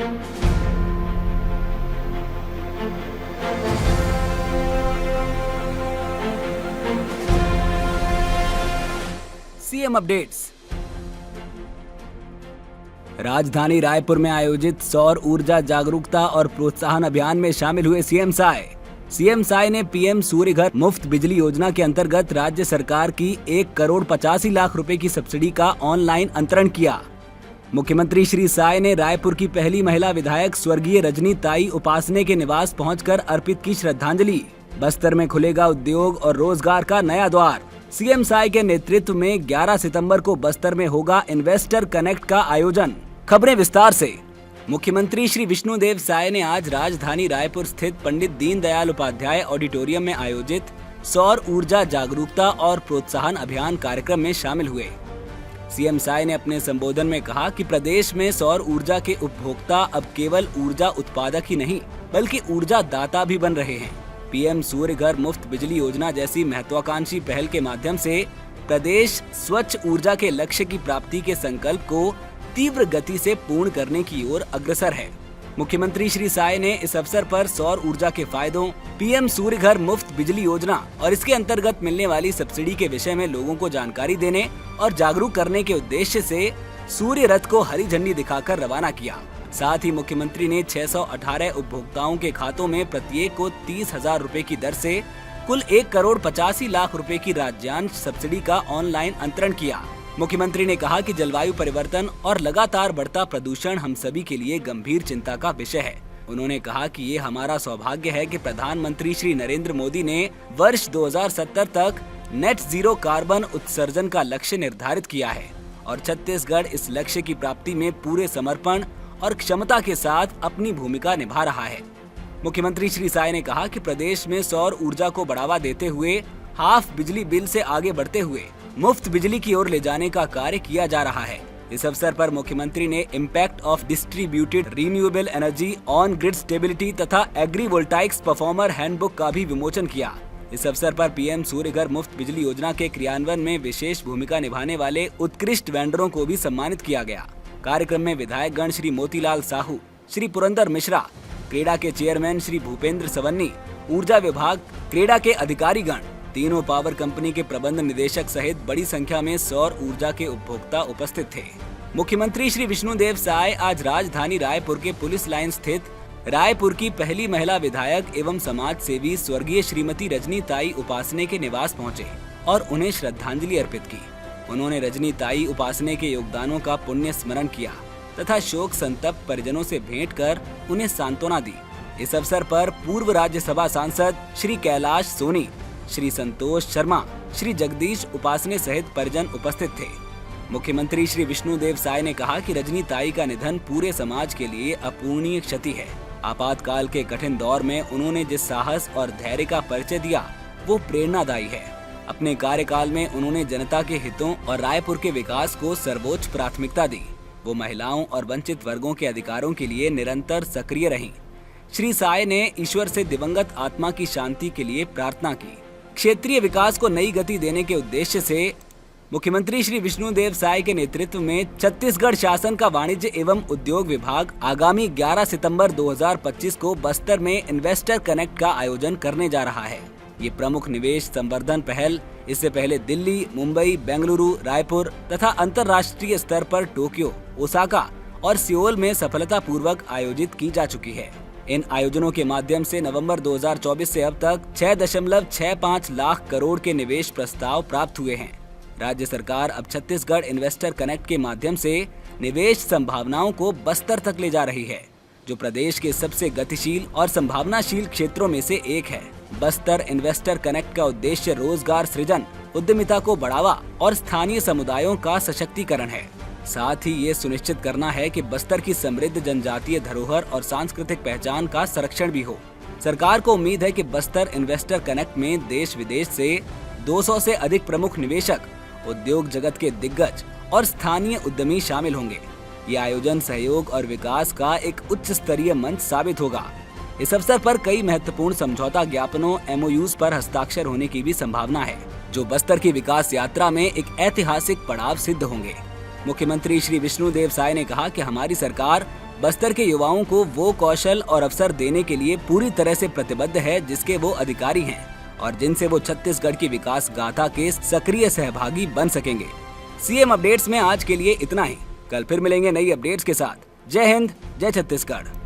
CM updates. राजधानी रायपुर में आयोजित सौर ऊर्जा जागरूकता और प्रोत्साहन अभियान में शामिल हुए सीएम साय। सीएम साय ने पीएम सूर्य घर मुफ्त बिजली योजना के अंतर्गत राज्य सरकार की 1,85,00,000 रुपए की सब्सिडी का ऑनलाइन अंतरण किया। मुख्यमंत्री श्री साय ने रायपुर की पहली महिला विधायक स्वर्गीय रजनी ताई उपासने के निवास पहुंचकर अर्पित की श्रद्धांजलि। बस्तर में खुलेगा उद्योग और रोजगार का नया द्वार। सीएम साय के नेतृत्व में 11 सितंबर को बस्तर में होगा इन्वेस्टर कनेक्ट का आयोजन। खबरें विस्तार से। मुख्यमंत्री श्री विष्णुदेव साय ने आज राजधानी रायपुर स्थित पंडित दीनदयाल उपाध्याय ऑडिटोरियम में आयोजित सौर ऊर्जा जागरूकता और प्रोत्साहन अभियान कार्यक्रम में शामिल हुए। सीएम साय ने अपने संबोधन में कहा कि प्रदेश में सौर ऊर्जा के उपभोक्ता अब केवल ऊर्जा उत्पादक ही नहीं बल्कि ऊर्जा दाता भी बन रहे हैं। पीएम सूर्य घर मुफ्त बिजली योजना जैसी महत्वाकांक्षी पहल के माध्यम से प्रदेश स्वच्छ ऊर्जा के लक्ष्य की प्राप्ति के संकल्प को तीव्र गति से पूर्ण करने की ओर अग्रसर है। मुख्यमंत्री श्री साय ने इस अवसर पर सौर ऊर्जा के फायदों, पीएम सूर्य घर मुफ्त बिजली योजना और इसके अंतर्गत मिलने वाली सब्सिडी के विषय में लोगों को जानकारी देने और जागरूक करने के उद्देश्य से सूर्य रथ को हरी झंडी दिखाकर रवाना किया। साथ ही मुख्यमंत्री ने 618 उपभोक्ताओं के खातों में प्रत्येक को 30,000 रुपए की दर से कुल 1,85,00,000 रुपए की राज्यांश सब्सिडी का ऑनलाइन अंतरण किया। मुख्यमंत्री ने कहा कि जलवायु परिवर्तन और लगातार बढ़ता प्रदूषण हम सभी के लिए गंभीर चिंता का विषय है। उन्होंने कहा कि ये हमारा सौभाग्य है कि प्रधानमंत्री श्री नरेंद्र मोदी ने वर्ष 2070 तक नेट जीरो कार्बन उत्सर्जन का लक्ष्य निर्धारित किया है और छत्तीसगढ़ इस लक्ष्य की प्राप्ति में पूरे समर्पण और क्षमता के साथ अपनी भूमिका निभा रहा है। मुख्यमंत्री श्री साय ने कहा कि प्रदेश में सौर ऊर्जा को बढ़ावा देते हुए हाफ बिजली बिल से आगे बढ़ते हुए मुफ्त बिजली की ओर ले जाने का कार्य किया जा रहा है। इस अवसर पर मुख्यमंत्री ने impact of distributed renewable energy on grid stability तथा एग्रीवोल्टाइक्स परफॉर्मर हैंडबुक का भी विमोचन किया। इस अवसर पर पीएम सूर्य घर मुफ्त बिजली योजना के क्रियान्वयन में विशेष भूमिका निभाने वाले उत्कृष्ट वेंडरों को भी सम्मानित किया गया। कार्यक्रम में विधायक गण श्री मोतीलाल साहू, श्री पुरंदर मिश्रा, क्रीड़ा के चेयरमैन श्री भूपेंद्र सवन्नी, ऊर्जा विभाग, क्रीड़ा के अधिकारी गण, तीनों पावर कंपनी के प्रबंध निदेशक सहित बड़ी संख्या में सौर ऊर्जा के उपभोक्ता उपस्थित थे। मुख्यमंत्री श्री विष्णुदेव साय आज राजधानी रायपुर के पुलिस लाइन स्थित रायपुर की पहली महिला विधायक एवं समाज सेवी स्वर्गीय श्रीमती रजनी ताई उपासने के निवास पहुंचे और उन्हें श्रद्धांजलि अर्पित की। उन्होंने रजनी ताई उपासने के योगदानों का पुण्य स्मरण किया तथा शोक संतप्त परिजनों से भेंट कर उन्हें सांत्वना दी। इस अवसर पर पूर्व राज्यसभा सांसद श्री कैलाश सोनी, श्री संतोष शर्मा, श्री जगदीश उपासने सहित परिजन उपस्थित थे। मुख्यमंत्री श्री विष्णुदेव साय ने कहा कि रजनी ताई का निधन पूरे समाज के लिए अपूरणीय क्षति है। आपातकाल के कठिन दौर में उन्होंने जिस साहस और धैर्य का परिचय दिया वो प्रेरणादायी है। अपने कार्यकाल में उन्होंने जनता के हितों और रायपुर के विकास को सर्वोच्च प्राथमिकता दी। वो महिलाओं और वंचित वर्गों के अधिकारों के लिए निरंतर सक्रिय रहीं। श्री साय ने ईश्वर से दिवंगत आत्मा की शांति के लिए प्रार्थना की। क्षेत्रीय विकास को नई गति देने के उद्देश्य से मुख्यमंत्री श्री विष्णुदेव साय के नेतृत्व में छत्तीसगढ़ शासन का वाणिज्य एवं उद्योग विभाग आगामी 11 सितंबर 2025 को बस्तर में इन्वेस्टर कनेक्ट का आयोजन करने जा रहा है। ये प्रमुख निवेश संवर्धन पहल इससे पहले दिल्ली, मुंबई, बेंगलुरु, रायपुर तथा अंतर्राष्ट्रीय स्तर पर टोक्यो, ओसाका और सियोल में सफलतापूर्वक आयोजित की जा चुकी है। इन आयोजनों के माध्यम से नवंबर 2024 से अब तक 6.65 लाख करोड़ के निवेश प्रस्ताव प्राप्त हुए हैं। राज्य सरकार अब छत्तीसगढ़ इन्वेस्टर कनेक्ट के माध्यम से निवेश संभावनाओं को बस्तर तक ले जा रही है, जो प्रदेश के सबसे गतिशील और संभावनाशील क्षेत्रों में से एक है। बस्तर इन्वेस्टर कनेक्ट का उद्देश्य रोजगार सृजन, उद्यमिता को बढ़ावा और स्थानीय समुदायों का सशक्तिकरण है। साथ ही ये सुनिश्चित करना है कि बस्तर की समृद्ध जनजातीय धरोहर और सांस्कृतिक पहचान का संरक्षण भी हो। सरकार को उम्मीद है कि बस्तर इन्वेस्टर कनेक्ट में देश विदेश से 200 से अधिक प्रमुख निवेशक, उद्योग जगत के दिग्गज और स्थानीय उद्यमी शामिल होंगे। ये आयोजन सहयोग और विकास का एक उच्च स्तरीय मंच साबित होगा। इस अवसर पर कई महत्वपूर्ण समझौता ज्ञापनों MOUs पर हस्ताक्षर होने की भी संभावना है, जो बस्तर की विकास यात्रा में एक ऐतिहासिक पड़ाव सिद्ध होंगे। मुख्यमंत्री श्री विष्णुदेव साय ने कहा कि हमारी सरकार बस्तर के युवाओं को वो कौशल और अवसर देने के लिए पूरी तरह से प्रतिबद्ध है जिसके वो अधिकारी हैं और जिनसे वो छत्तीसगढ़ की विकास गाथा के सक्रिय सहभागी बन सकेंगे। सीएम अपडेट्स में आज के लिए इतना ही। कल फिर मिलेंगे नई अपडेट्स के साथ। जय हिंद, जय छत्तीसगढ़।